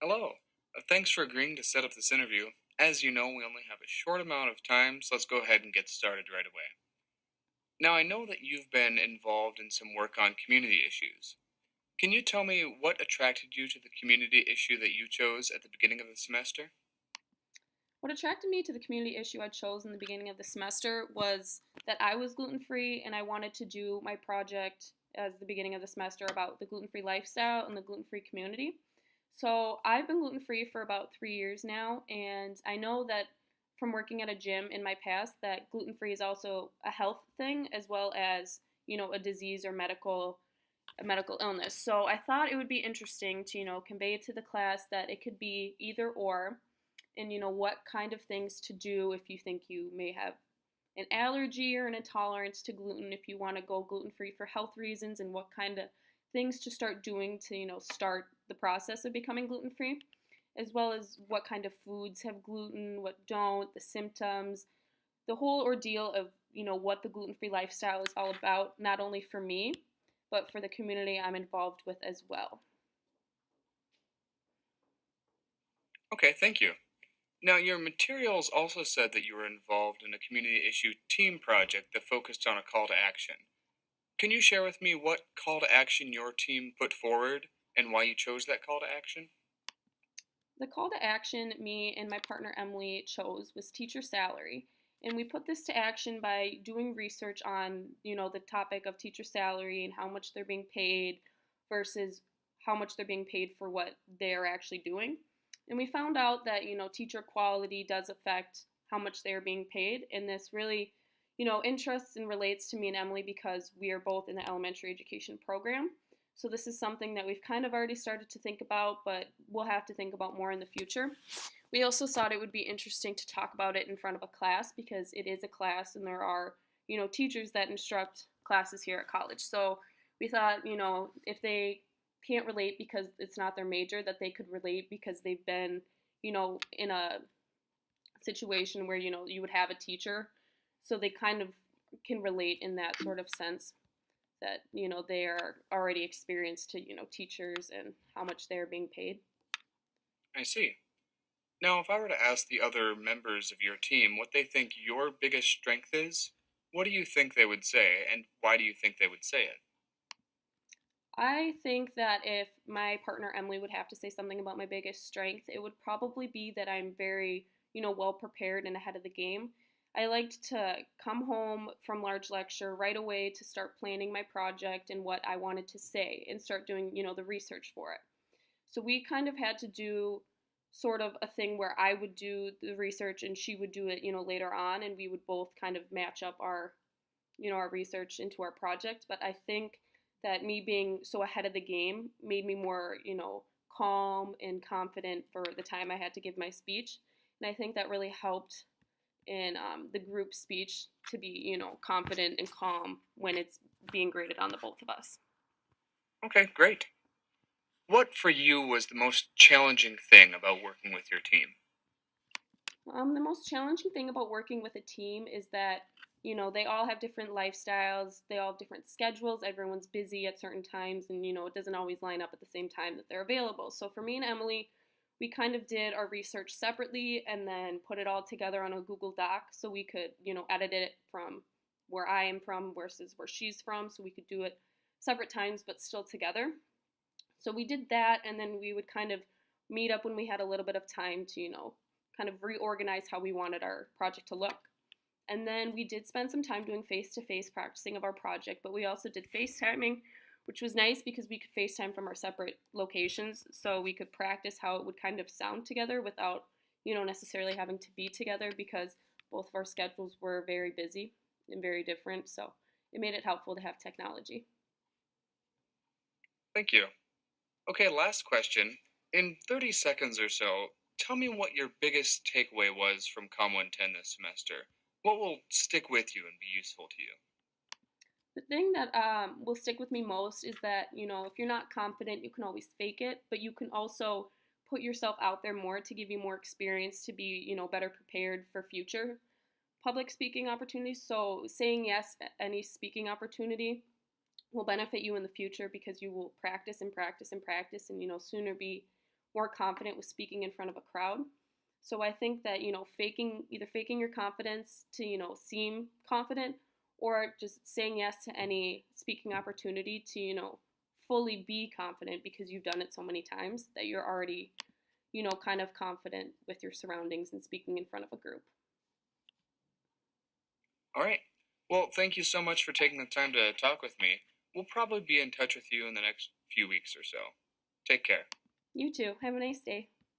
Hello. Thanks for agreeing to set up this interview. As you know, we only have a short amount of time, so let's go ahead and get started right away. Now, I know that you've been involved in some work on community issues. Can you tell me what attracted you to the community issue that you chose at the beginning of the semester? What attracted me to the community issue I chose in the beginning of the semester was that I was gluten free and I wanted to do my project as the beginning of the semester about the gluten free lifestyle and the gluten free community. So I've been gluten free for about 3 years now, and I know that from working at a gym in my past that gluten free is also a health thing as well as a disease or medical illness. So I thought it would be interesting to convey it to the class that it could be either or, and what kind of things to do if you think you may have an allergy or an intolerance to gluten, if you want to go gluten free for health reasons, and what kind of things to start doing to start the process of becoming gluten free, as well as what kind of foods have gluten, what don't, the symptoms, the whole ordeal of what the gluten free lifestyle is all about, not only for me but for the community I'm involved with as well. Okay, thank you. Now, your materials also said that you were involved in a community issue team project that focused on a call to action. Can you share with me what call to action your team put forward and why you chose that call to action? The call to action me and my partner Emily chose was teacher salary. And we put this to action by doing research on, the topic of teacher salary and how much they're being paid versus how much they're being paid for what they're actually doing. And we found out that, teacher quality does affect how much they are being paid. And this really, interests and relates to me and Emily because we are both in the elementary education program. So this is something that we've kind of already started to think about, but we'll have to think about more in the future. We also thought it would be interesting to talk about it in front of a class because it is a class and there are, teachers that instruct classes here at college. So we thought, if they can't relate because it's not their major, that they could relate because they've been, in a situation where, you would have a teacher. So they kind of can relate in that sort of sense that they are already experienced to teachers and how much they're being paid. I see. Now, if I were to ask the other members of your team what they think your biggest strength is, what do you think they would say, and why do you think they would say it? I think that if my partner Emily would have to say something about my biggest strength, it would probably be that I'm very, well prepared and ahead of the game. I liked to come home from large lecture right away to start planning my project and what I wanted to say and start doing, the research for it. So we kind of had to do sort of a thing where I would do the research and she would do it, later on, and we would both kind of match up our research into our project. But I think that me being so ahead of the game made me more, calm and confident for the time I had to give my speech. And I think that really helped in the group speech to be, confident and calm when it's being graded on the both of us. Okay, great. What for you was the most challenging thing about working with your team? The most challenging thing about working with a team is that, they all have different lifestyles, they all have different schedules, everyone's busy at certain times, and, it doesn't always line up at the same time that they're available. So for me and Emily, we kind of did our research separately and then put it all together on a Google Doc so we could, edit it from where I am from versus where she's from, so we could do it separate times but still together. So we did that, and then we would kind of meet up when we had a little bit of time to, kind of reorganize how we wanted our project to look. And then we did spend some time doing face to face practicing of our project, but we also did FaceTiming, which was nice because we could FaceTime from our separate locations. So we could practice how it would kind of sound together without, necessarily having to be together because both of our schedules were very busy and very different. So it made it helpful to have technology. Thank you. Okay, last question. In 30 seconds or so, tell me what your biggest takeaway was from comm110 this semester. What will stick with you and be useful to you? The thing that will stick with me most is that, if you're not confident, you can always fake it, but you can also put yourself out there more to give you more experience to be, better prepared for future public speaking opportunities. So saying yes to any speaking opportunity will benefit you in the future because you will practice and practice and practice and, sooner be more confident with speaking in front of a crowd. So I think that, faking your confidence to, seem confident, or just saying yes to any speaking opportunity to, fully be confident because you've done it so many times that you're already, kind of confident with your surroundings and speaking in front of a group. All right. Well, thank you so much for taking the time to talk with me. We'll probably be in touch with you in the next few weeks or so. Take care. You too. Have a nice day.